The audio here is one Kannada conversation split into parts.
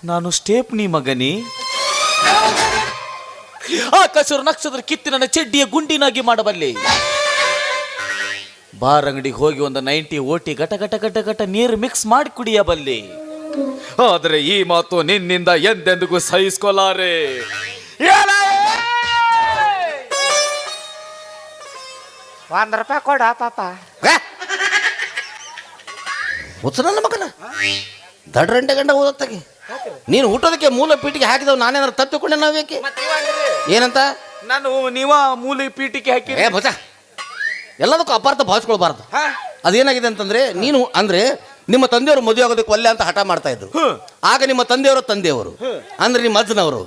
ನಾನು ಸ್ಟೇಪ್ನಿ ಮಗನಿ. ಆಕಾಶರು ನಕ್ಷತ್ರ ಕಿತ್ತಿ ನನ್ನ ಚೆಡ್ಡಿಯ ಗುಂಡಿನಾಗಿ ಮಾಡಬಲ್ಲೆ. ಬಾರ್ ಅಂಗಡಿಗೆ ಹೋಗಿ ಒಂದು 90 ಓಟಿ ಗಟ ಗಟ ಗಟ ಗಟ ನೀರು ಮಿಕ್ಸ್ ಮಾಡಿ ಕುಡಿಯಬಲ್ಲೆ. ಆದರೆ ಈ ಮಾತು ನಿನ್ನಿಂದ ಎಂದೆಂದಿಗೂ ಸಹಿಸ್ಕೊಲಾರೆ. ₹1 ಕೊಡ ಪಾಪ. ನನ್ನ ಮಗನ ದಡ್ರಂಡೆ ಗಂಡ ಓದತ್ತಾಗಿ ನೀನು ಊಟದಕ್ಕೆ ಮೂಲ ಪೀಟಿಗೆ ಹಾಕಿದವ್ ನಾನೇನಾರು ತಪ್ಪಿಕೊಂಡೆ ನಾವೇಕೆ ಏನಂತ ನಾನು ನೀವ ಮೂಲ ಪೀಟಿಗೆ ಹಾಕಿ ಭಜ ಎಲ್ಲದಕ್ಕೂ ಅಪಾರ್ಥ ಭಾವಿಸ್ಕೊಳ್ಬಾರ್ದು. ಅದೇನಾಗಿದೆ ಅಂತಂದ್ರೆ ನೀನು ಅಂದ್ರೆ ನಿಮ್ಮ ತಂದೆಯವರು ಮದುವೆ ಆಗೋದಕ್ಕೆ ಒಲ್ಲೆ ಅಂತ ಹಠ ಮಾಡ್ತಾ ಇದ್ರು. ಆಗ ನಿಮ್ಮ ತಂದೆಯವರು ಅಂದ್ರೆ ನಿಮ್ಮ ಅಜ್ಜನವರು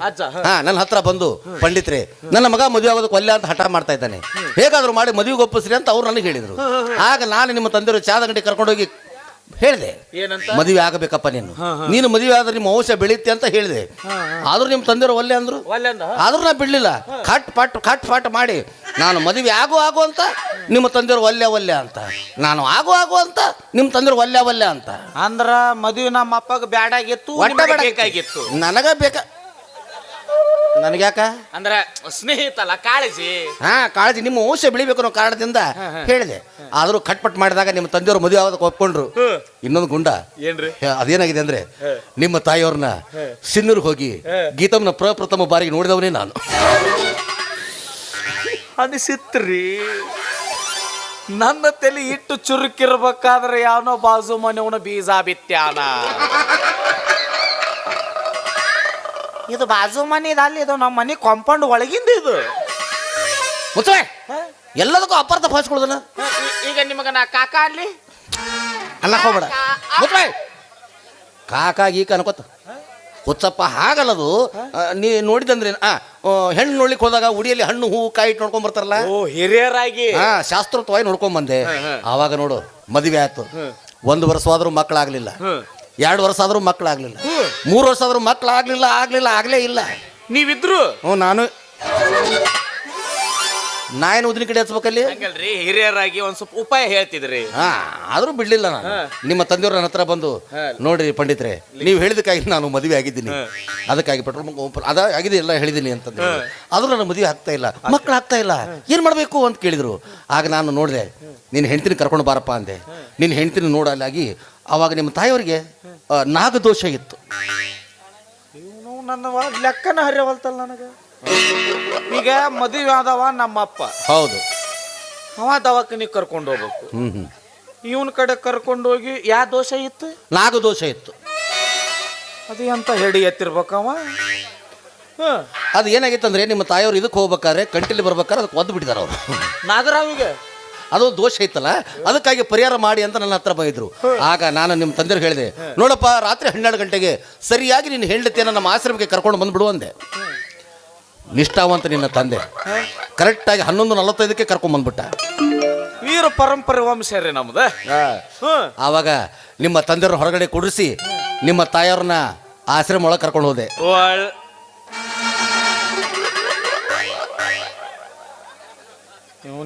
ನನ್ನ ಹತ್ರ ಬಂದು ಪಂಡಿತ್ರೆ ನನ್ನ ಮಗ ಮದುವೆ ಆಗೋದಕ್ಕೆ ಒಲ್ಲೆ ಅಂತ ಹಠ ಮಾಡ್ತಾ ಇದ್ದಾನೆ, ಹೇಗಾದ್ರೂ ಮಾಡಿ ಮದುವೆಗೆ ಒಪ್ಪಿಸ್ರಿ ಅಂತ ಅವ್ರು ನನಗೆ ಹೇಳಿದ್ರು. ಆಗ ನಾನು ನಿಮ್ಮ ತಂದೆಯವರು ಚಾದ ಅಂಗಡಿ ಕರ್ಕೊಂಡೋಗಿ ಹೇಳಿದೆ, ಮದುವೆ ಆಗಬೇಕಪ್ಪ ನೀನು ಮದುವೆ ಆದ್ರೆ ನಿಮ್ಮ ವಂಶ ಬೆಳೆಯುತ್ತೆ ಅಂತ ಹೇಳಿದೆ. ಆದ್ರೂ ನಿಮ್ಮ ತಂದೆಯವರು ಒಲ್ಲೆ ಅಂದ್ರು. ಆದ್ರೂ ನಾ ಬಿಡ್ಲಿಲ್ಲ. ಕಟ್ ಪಾಟ್ ಮಾಡಿ ನಾನು ಮದುವೆ ಆಗು ಅಂತ ನಿಮ್ಮ ತಂದೆಯವರು ಒಲ್ಲೆ ಅಂತ, ನಾನು ಆಗು ಅಂತ ನಿಮ್ಮ ತಂದೆಯವರು ಒಲ್ಲೆ ಅಂತ ಅಂದ್ರ ಮದುವೆ ನಮ್ಮ ಅಪ್ಪಗ ಬ್ಯಾಡಾಗಿತ್ತು, ಬೇಕಾಗಿತ್ತು. ನನಗ ನನಗ್ಯಾಕ ಅಂದ್ರ ಸ್ನೇಹಿತಲ್ಲ ಕಾಳಜಿ. ಕಾಳಜಿ ನಿಮ್ಮ ವಂಶ ಬೆಳಿಬೇಕು ಅನ್ನೋ ಕಾರಣದಿಂದ ಹೇಳಿದೆ. ಆದ್ರೂ ಕಟ್ಪಟ್ ಮಾಡಿದಾಗ ನಿಮ್ಮ ತಂದೆಯವರು ಮದುವೆ ಆಗೋದಕ್ಕೆ ಒಪ್ಕೊಂಡ್ರು. ಇನ್ನೊಂದು ಗುಂಡ ಏನ್ರಿ ಅದೇನಾಗಿದೆ ಅಂದ್ರೆ ನಿಮ್ಮ ತಾಯಿಯವ್ರನ್ನ ಸಿನ್ನೂರ್ಗೆ ಹೋಗಿ ಗೀತಮ್ನ ಪ್ರಪ್ರಥಮ ಬಾರಿಗೆ ನೋಡಿದವನೇ ನಾನು. ಅನಿಸಿತ್ರಿ ನನ್ನ ತಲೆ ಇಟ್ಟು ಚುರುಕಿರ್ಬೇಕಾದ್ರೆ ಯಾವನೋ ಬಾಜು ಮನೆಯವನ ಬೀಜ ಬಿತ್ಯಾನ. ಇದು ಬಾಜು ಮನೆ ಅಲ್ಲಿ, ಇದು ನಮ್ಮ ಮನೆ ಕಾಂಪೌಂಡ್ ಒಳಗಿಂದ. ಇದು ಮುಚ್ಚೆ ಎಲ್ಲದಕ್ಕೂ ಅಪಾರ್ಥ ಭಾವಿಸ್ಕೊಳ್ಳೋದನ್ನ. ಈಗ ನಿಮಗ ನಾ ಕಾಕ ಅನ್ಲಿ ಅನ್ನಕ್ ಹೋಗ್ಬೇಡ. ಮುಚ್ಚೆ ಕಾಕ ಗೀಕ ಅನ್ಕೋತ ಹುಚ್ಚಪ್ಪ ಹಾಗಲ್ಲದು. ನೀ ನೋಡಿದಂದ್ರೆ ಹೆಣ್ಣು ನೋಡ್ಲಿಕ್ಕೆ ಹೋದಾಗ ಉಡಿಯಲ್ಲಿ ಹಣ್ಣು ಹೂವು ಕಾಯಿ ಇಟ್ಟು ನೋಡ್ಕೊಂಡ್ ಬರ್ತಾರಲ್ಲ, ಹಿರಿಯರಾಗಿ ಶಾಸ್ತ್ರೋಕ್ತವಾಗಿ ನೋಡ್ಕೊಂಡ್ ಬಂದೆ. ಆವಾಗ ನೋಡು ಮದುವೆ ಆಯ್ತು. 1 ವರ್ಷ ಆದ್ರೂ ಮಕ್ಕಳಾಗ್ಲಿಲ್ಲ, 2 ವರ್ಷ ಆದ್ರೂ ಮಕ್ಕಳಾಗ್ಲಿಲ್ಲ, 3 ವರ್ಷ ಆದ್ರೂ ಮಕ್ಕಳಾಗ್ಲಿಲ್ಲ, ಆಗ್ಲೇ ಇಲ್ಲ. ನೀವಿದ್ರು ನಾನು ನಾಯನ್ ಉದಿನ ಕಡೆ ಹಚ್ಬೇಕಲ್ಲಿ. ಹಂಗಲ್ರಿ, ಹಿರಿಯರಾಗಿ ಒಂದ್ ಸ್ವಲ್ಪ ಉಪಾಯ ಹೇಳ್ತಿದ್ರಿ. ಆದ್ರೂ ಬಿಡ್ಲಿಲ್ಲ ನಾನು. ನಿಮ್ಮ ತಂದೆಯವ್ರ ನನ್ನ ಹತ್ರ ಬಂದು ನೋಡ್ರಿ ಪಂಡಿತ್ರೆ, ನೀವು ಹೇಳಿದಕ್ಕಾಗಿ ನಾನು ಮದುವೆ ಆಗಿದ್ದೀನಿ, ಅದಕ್ಕಾಗಿ ಪೆಟ್ರೋಲ್ ಆಗಿದೆ ಎಲ್ಲ ಹೇಳಿದ್ದೀನಿ ಅಂತಂದ್ರೆ, ಆದ್ರೂ ನನ್ನ ಮದುವೆ ಆಗ್ತಾ ಇಲ್ಲ, ಮಕ್ಕಳಾಗ್ತಾ ಇಲ್ಲ, ಏನ್ ಮಾಡ್ಬೇಕು ಅಂತ ಕೇಳಿದ್ರು. ಆಗ ನಾನು ನೋಡಿದೆ, ನಿನ್ನ ಹೆಂಡತಿನ ಕರ್ಕೊಂಡು ಬಾರಪ್ಪ ಅಂದೆ. ನಿನ್ನ ಹೆಂಡತಿನ ನೋಡಲಾಗಿ ಅವಾಗ ನಿಮ್ಮ ತಾಯಿಯವರಿಗೆ ನಾಗದೋಷ ಇತ್ತು. ನನ್ನ ಲೆಕ್ಕನ ಹರಿಯವಲ್ತಲ್ಲ ನನಗೆ. ಈಗ ಮದುವೆ ಆದವ ನಮ್ಮಪ್ಪ, ಹೌದು, ಅವ ದವಾಖಾನಿಗೆ ಕರ್ಕೊಂಡು ಹೋಗ್ಬೇಕು. ಇವನ್ ಕಡೆ ಕರ್ಕೊಂಡು ಹೋಗಿ ಯಾವ ದೋಷ ಇತ್ತು? ನಾಗದೋಷ ಇತ್ತು. ಅದು ಎಂತ ಹೆಡಿ ಎತ್ತಿರ್ಬೇಕವ. ಅದು ಏನಾಗಿತ್ತು ಅಂದ್ರೆ ನಿಮ್ಮ ತಾಯಿಯವ್ರು ಇದಕ್ಕೆ ಹೋಗ್ಬೇಕಾದ್ರೆ ಕಂಟಿಲಿ ಬರ್ಬೇಕಾದ್ರೆ ಅದಕ್ಕೆ ಒದ್ದು ಬಿಟ್ಟಿದಾರ ಅವರು ನಾಗರಾವಿಗೆ. ಅದು ದೋಷ ಇತ್ತಲ್ಲ, ಅದಕ್ಕಾಗಿ ಪರಿಹಾರ ಮಾಡಿ ಅಂತ ನನ್ನ ಹತ್ರ ಬಂದಿದ್ರು. ಆಗ ನಾನು ನಿಮ್ಮ ತಂದೆಯವ್ರು ಹೇಳಿದೆ, ನೋಡಪ್ಪ ರಾತ್ರಿ 12 ಗಂಟೆಗೆ ಸರಿಯಾಗಿ ನಿನ್ನ ಹೆಂಡತಿಯನ್ನು ನಮ್ಮ ಆಶ್ರಮಕ್ಕೆ ಕರ್ಕೊಂಡು ಬಂದ್ಬಿಡು ಅಂದೆ. ನಿಷ್ಠಾವಂತ ನಿನ್ನ ತಂದೆ ಕರೆಕ್ಟಾಗಿ 11:45ಕ್ಕೆ ಕರ್ಕೊಂಡ್ ಬಂದ್ಬಿಟ್ಟ. ವೀರ ಪರಂಪರೆ ವಂಶ ರೀ ನಮ್ದು. ಆವಾಗ ನಿಮ್ಮ ತಂದೆಯವ್ರ ಹೊರಗಡೆ ಕುಡಿಸಿ ನಿಮ್ಮ ತಾಯಿಯವ್ರನ್ನ ಆಶ್ರಮ ಒಳಗೆ ಕರ್ಕೊಂಡು ಹೋದೆ.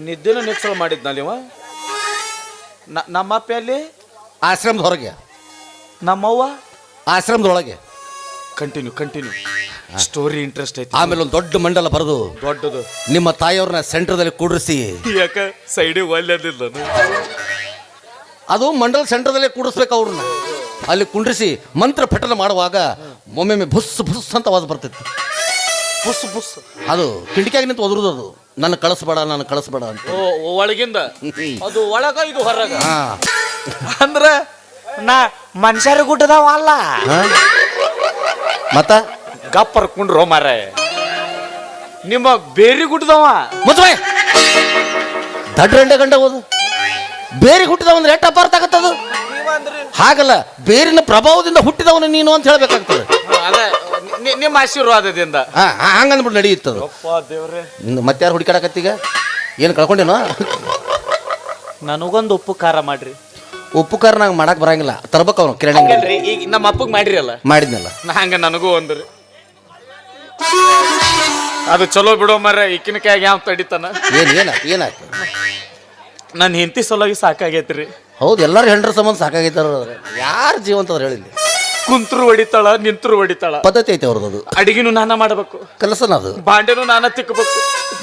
ನಿದ್ದೆನೂ ನಿಚ್ಚಳ ಮಾಡಿದ್ನಲ್ಲಿ ನಮ್ಮಪ್ಪ ಅಲ್ಲಿ ಆಶ್ರಮದ ಹೊರಗೆ, ನಮ್ಮವ್ವ ಆಶ್ರಮದೊಳಗೆ. ಕಂಟಿನ್ಯೂ ಸ್ಟೋರಿ ಇಂಟ್ರೆಸ್ಟ್ ಐತಿ. ಆಮೇಲೆ ಒಂದು ದೊಡ್ಡ ಮಂಡಲ ಬರೆದು ದೊಡ್ಡದು ನಿಮ್ಮ ತಾಯಿಯವ್ರನ್ನ ಸೆಂಟರ್ದಲ್ಲಿ ಕೂಡಿಸಿ, ಯಾಕ ಸೈಡಿಗೆ ಒಳ್ಳೆದಿಲ್ಲ, ಅದು ಮಂಡಲ ಸೆಂಟರ್ದಲ್ಲೇ ಕೂಡಿಸ್ಬೇಕು ಅವ್ರನ್ನ. ಅಲ್ಲಿ ಕುಂಡ್ರಿಸಿ ಮಂತ್ರ ಪಠನ ಮಾಡುವಾಗ ಒಮ್ಮೊಮ್ಮೆ ಬುಸ್ ಅಂತ ಆವಾಜ್ ಬರ್ತಿತ್ತು. ಬುಸ್ ಅದು ಕಿಟಕಿಯಾಗಿ ನಿಂತು ಒದರುದು. ಅದು ನನ್ನ ಕಳಿಸ್ಬೇಡ ಅಂತ ಒಳಗಿಂದ. ಅದು ಒಳಗ ಇದು ಹೊರಗ. ಅಂದ್ರ ನಾ ಮನುಷ್ಯರ ಗುಡ್ಡದವ ಅಲ್ಲ, ಮತ್ತ ಗಪ್ಪರ್ ಕುಂಡ್ರೋ ಮಾರ ನಿಮ್ಮ ಬೇರಿ ಗುಡ್ಡದವ. ಮುಚ್ಚಬಾಯ್ ದಡ್ಡ ಗಂಡ ಹೋದು ಬೇರೆ ಹುಟ್ಟಿದವ ಅಂದ್ರೆ ಎಟ್ಟ ಅಪಾರ್ಥ ಆಗತ್ತದು. ಹಾಗಲ್ಲ, ಬೇರಿನ ಪ್ರಭಾವದಿಂದ ಹುಟ್ಟಿದವನು ನೀನು ಅಂತ ಹೇಳ್ಬೇಕಾಗ್ತದೆ. ನಿಮ್ಮ ಆಶೀರ್ವಾದದಿಂದ ಹಂಗಂದ್ಬಿಟ್ಟು ನಡೆಯುತ್ತದು. ಮತ್ತೆ ಯಾರು ಹುಡುಕಾಡಕತ್ತೀಗ? ಏನು ಕಳ್ಕೊಂಡೇನೋ? ನನಗೊಂದು ಉಪ್ಪು ಖಾರ ಮಾಡ್ರಿ. ಉಪ್ಪು ಖಾರ ನಂಗೆ ಮಾಡಕ್ ಬರಂಗಿಲ್ಲ, ತರ್ಬೇಕು ಅವನು ಕಿರಣಿ. ಈಗ ನಮ್ಮ ಅಪ್ಪಗ್ ಮಾಡ್ರಿ ಅಲ್ಲ, ಮಾಡಿದ್ನಲ್ಲ ಹಂಗ ನನಗೂ ಒಂದ್ರಿ. ಅದು ಚಲೋ ಬಿಡೋ ಮರ, ಈಕಿನ ಕೈಯಾಗ ಯಾವ ತಡಿತಾನ. ಏನಾಯ್ತು? ನನ್ನ ಹೆಂಡತಿ ಸಲುವಾಗಿ ಸಾಕಾಗೈತ್ರಿ. ಹೌದು, ಎಲ್ಲರೂ ಹೆಂಡ್ರ ಸಂಬಂಧ ಸಾಕಾಗೈತಾರ. ಯಾರು ಜೀವಂತವ್ರು ಹೇಳಿಲ್ಲ. ಕುಂತ್ರು ಹೊಡಿತಾಳ ನಿಂತ್ರು ಹೊಡಿತಾಳ. ಪದ್ಧತಿ ಐತೆ ಅವ್ರದ್ದು. ಅಡಿಗೆನು ನಾನ ಮಾಡಬೇಕು, ಕೆಲಸನ ಅದು. ಬಾಂಡೆನು ನಾನ ತಿಕ್ಕಬೇಕು.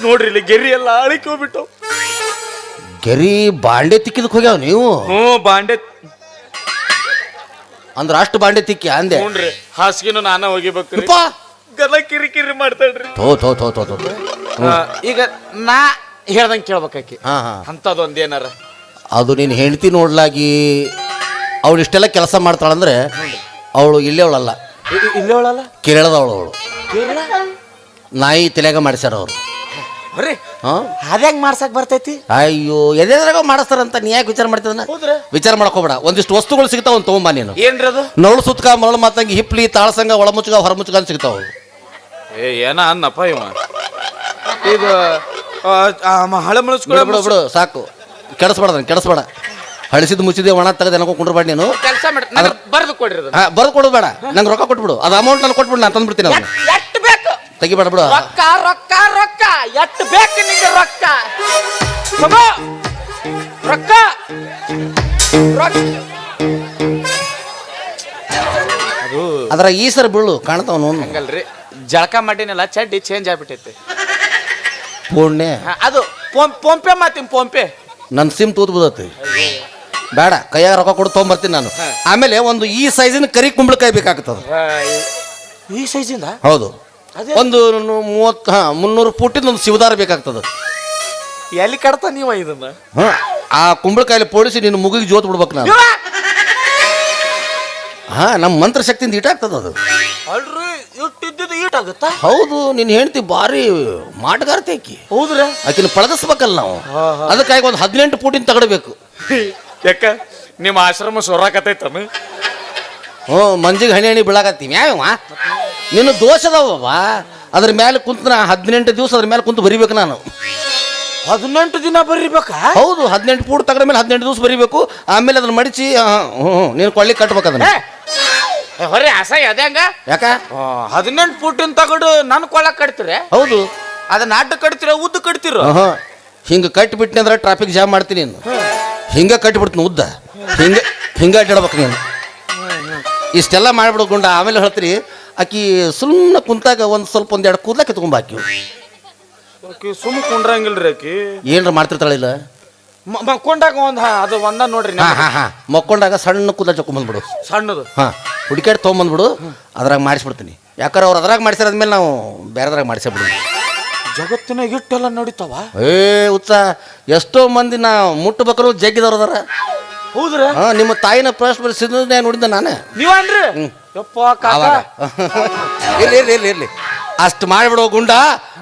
ನೋಡ್ರಿ ಇಲ್ಲಿ ಗೆರಿ ಎಲ್ಲ ಅಳಿಕೆ ಹೋಗ್ಬಿಟ್ಟು. ಗೆರಿ ಬಾಂಡೆ ತಿಕ್ಕಿದಕ್ಕೆ ಹೋಗ್ಯಾವ ನೀವು? ಬಾಂಡೆ ಅಂದ್ರೆ ಅಷ್ಟು ಬಾಂಡೆ ತಿಕ್ಕಿ ಅಂದೆ. ನೋಡ್ರಿ ಹಾಸಿಗೆನು ನಾನ ಹೋಗಿಬೇಕು. ಯಪ್ಪ, ಗಲ ಕಿರಿಕಿರಿ ಮಾಡ್ತಾಳ್ರಿ. ಥೋ. ಈಗ ನಾ ಹೇಳ್ದಂಗೆ ಕೇಳ್ಬೇಕಾಕಿ. ಹಾ ಹಾ. ಅಂತದೊಂದ್ ಏನಾರ ಅದು ನೀನು ಹೆಂಡತಿ ನೋಡ್ಲಾಗಿ ಅವಳು ಇಷ್ಟೆಲ್ಲ ಕೆಲಸ ಮಾಡ್ತಾಳಂದ್ರೆ ಅವಳು ಇಲ್ಲೇ ಅವಳಲ್ಲ, ಇಲ್ಲೇ ಅವಳಲ್ಲ, ಕೇರಳದವಳು ಅವಳು. ನಾಯಿ ತಲೆಯಾಗ ಮಾಡಿಸ್ಯಾರ ಅವರು. ಬರ್ರಿ ಹಾ, ಅದ್ಯಾಂಗ್ ಮಾಡ್ಸಕ್ ಬರ್ತೈತಿ? ಅಯ್ಯೋ ಎದೆದ್ರಾಗ ಮಾಡಿಸ್ತಾರಂತ ನೀ ಯಾಕೆ ವಿಚಾರ ಮಾಡ್ತಿದ್ದನ? ವಿಚಾರ ಮಾಡ್ಕೋಬೇಡ. ಒಂದಿಷ್ಟು ವಸ್ತುಗಳು ಸಿಗ್ತಾವ, ಒಂದು ತೊಗೊಂಬ ನೀನು. ಏನ್ರಿ ಅದು? ನವಳು ಸುತ್ಕ ಮರಳು ಮಾತಂಗಿ ಹಿಪ್ಲಿ ತಾಳಸಂಗ ಒಳಮುಚ್ಚಗ ಹೊರಮುಚ್ಚಗ ಅಂತ ಸಿಗ್ತಾವ. ಏನ ಅನ್ನಪ್ಪ ಇವ. ಇದು ಹಳೆ ಬಿಡು ಬಿಡು ಸಾಕು, ಕೆಡಿಸ್ಬೇಡ. ಹಳಿಸಿದ್ ಮುಚ್ಚಿದೆ ಒಣ ತೆಗೆದು ಏನೋ ಕುಂಡ್ರಬೇಡ ನೀನು. ಕೆಲಸ ಮಾಡಿ ಬರ್ದು ಕೊಡ್ರಿ. ಬರ್ದು ಕೊಡೋದು ಬೇಡ, ನಂಗೆ ರೊಕ್ಕ ಕೊಟ್ಬಿಡು. ಅದು ಅಮೌಂಟ್ ನಾನು ಕೊಟ್ಬಿಡು, ನಾನು ತಂದ್ಬಿಡ್ತೀನಿ. ಅವ್ನು ಎಟ್ಟು ಬೇಕು ತೆಗಿಬೇಡ ಬಿಡು. ರೊಕ್ಕ ರೊಕ್ಕ ರೊಕ್ಕ ಎಟ್ಟು ಬೇಕು ನಿಂಗೆ ರೊಕ್ಕ? ರೊಕ್ಕ ಅದು ಅದ್ರ ಈ ಸರ್ ಬೀಳು ಕಾಣ್ತಾವ ನೋವು. ಹಂಗಲ್ರಿ, ಜಳಕ ಮಾಡಿನಲ್ಲ ಚಡ್ಡಿ ಚೇಂಜ್ ಆಗ್ಬಿಟ್ಟೈತಿ. ಪುಣ್ಯ ಅದು ಪೋಂಪೆ ಮಾತಿನ ಪೋಂಪೆ. ನನ್ನ ಸಿಮ್ ತೂತ್ ಬುದತಿ. ಬೇಡ, ಕೈಯಾಗ ರೊಕ್ಕ ಕೊಡು ತೊಗೊಂಬರ್ತೀನಿ ನಾನು. ಆಮೇಲೆ ಒಂದು ಈ ಸೈಜಿನ ಕರಿ ಕುಂಬಳಕಾಯಿ ಬೇಕಾಗ್ತದ. ಈ ಸೈಜಿಂದ? ಹೌದು. ಒಂದು 300 ಫೂಟಿಂದ ಒಂದು ಶಿವದಾರ ಬೇಕಾಗ್ತದ. ಎಲ್ಲಿ ಕಡ್ತ ನೀವ ಇದನ್ನ? ಆ ಕುಂಬಳಕಾಯಲ್ಲಿ ಪೋಡಿಸಿ ನಿನ್ನ ಮುಗಿಗೆ ಜೋತ್ ಬಿಡ್ಬೇಕು ನಾನು. ನಮ್ಮ ಮಂತ್ರ ಶಕ್ತಿಯಿಂದ ಈಟಾಗ್ತದ ಅದು. ಅಲ್ರಿ ಇಟ್ಟಿದ್ದು ಈಟಾಗುತ್ತಾ? ಹೌದು, ನಿನ್ನ ಹೆಂಡತಿ ಭಾರಿ ಮಾಟಗಾರ್ತಿ ಆಕಿ. ಹೌದ್ರಿ, ಆಕಿನ ಪಳಗಿಸ್ಬೇಕಲ್ಲ ನಾವು. ಅದಕ್ಕಾಗಿ ಒಂದು 18 ಫೂಟಿನ ತಗಡಬೇಕು. ಯಾಕ ನಿಮ್ಮ ಆಶ್ರಮ ಸೊರಾಕತೈತಮ್ಮ? ಮಂಜಿಗೆ ಹಣಿ ಬೀಳಾಕತ್ತೀವಿ. ಯಾವ ನಿನ್ನ ದೋಷದವ ಅದ್ರ ಮೇಲೆ ಕುಂತ 18 ದಿವಸ ಅದ್ರ ಮೇಲೆ ಕುಂತು ಬರಿಬೇಕು ನಾನು. 18 ದಿನ ಬರಿಬೇಕಾ? ಹೌದು, 18 ಫೂಟ್ ತಗಡ ಮೇಲೆ 18 ದಿವಸ ಬರಿಬೇಕು. ಆಮೇಲೆ ಅದನ್ನ ಮಡಿಸಿ ನೀನು ಕೊಳ್ಳಿ ಕಟ್ಬೇಕು ಅದನ್ನ. ಹೊರೆ ಅಸಹ್ಯ ಅದ್ಯಾಂಗ? ಯಾಕ 18 ಫೂಟಿನ ತಗಡು ನನ್ ಕೊಳ್ಳಕ್ ಕಟ್ತೀರ? ಹೌದು, ಅದನ್ನ ಅಡ್ಡ ಕಟ್ತೀರ ಉದ್ದ ಕಟ್ತೀರ? ಹಿಂಗ ಕಟ್ಟಿಬಿಟ್ನಿ ಅಂದ್ರೆ ಟ್ರಾಫಿಕ್ ಜಾಮ್ ಮಾಡ್ತೀನಿ ನೀನು. ಹಿಂಗ ಕಟ್ಟಿಬಿಡ್ತೀನಿ ಉದ್ದ, ಹಿಂಗ ಅಡ್ಡಾಡ್ಬೇಕು ನೀನು. ಇಷ್ಟೆಲ್ಲ ಮಾಡ್ಬಿಡು ಗುಂಡ. ಆಮೇಲೆ ಹೇಳ್ತೀರಿ ಆಕಿ ಸುಮ್ಮನೆ ಕುಂತಾಗ ಒಂದೆರಡು ಕೂದ್ಲಕ್ಕೆ ತಗೊಂಬಾಕಿ. ಸುಮ್ಮ ಕುಂಡ್ರಂಗಿಲ್ರಿ ಆಕಿ. ಏನ್ರ ಮಾಡ್ತಿರ್ತಾಳಿಲ್ಲ, ಮಕ್ಕೊಂಡಾಗ ಅದು ಒಂದ ನೋಡ್ರಿ. ಮಕ್ಕೊಂಡಾಗ ಸಣ್ಣ ಕೂದಲ ಚೊಕೊಂಬಂದ್ಬಿಡು, ಸಣ್ಣದು. ಹುಡುಕಾಡಿ ತೊಗೊಂಬಂದ್ಬಿಡು, ಅದ್ರಾಗ ಮಾಡಿಸ್ಬಿಡ್ತೀನಿ. ಯಾಕಂದ್ರೆ ಅವ್ರು ಅದ್ರಾಗ ಮಾಡಿಸಿರೋದ್ಮೇಲೆ ನಾವು ಬೇರೆದ್ರಾಗ ಮಾಡಿಸ್ಬಿಡು. ಜಗತ್ತಿನಾಗ ಇಟ್ಟೆಲ್ಲ ನಡೀತಾವ. ಉತ್ಸ ಎಷ್ಟೋ ಮಂದಿ ನಾ ಮುಟ್ಟಬೇಕಾದ್ರು ಜಗ್ಗಿದವ್ರು ಅದಾರ. ಹೌದ್ರ? ನಿಮ್ಮ ತಾಯಿನ ಪ್ರಶ್ನೆ ನೋಡಿದ್ದ ನಾನು. ನೀವನ್ರಿ? ಇರ್ಲಿ ಅಷ್ಟು ಮಾಡಿಬಿಡೋ ಗುಂಡ.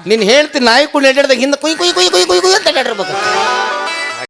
ನೀನ್ ಹೇಳ್ತೀನಿ ನಾಯಿ ಕುಂಡು ಎಡ್ದಾಗ ಹಿಂದೆ ಕುಯ್ ಕುಯ್ ಕುಯ್ ಕುಯ್ ಕುಯ್ ಅಂತ ಅಡ್ಡಾಡಿರ್ಬೇಕು.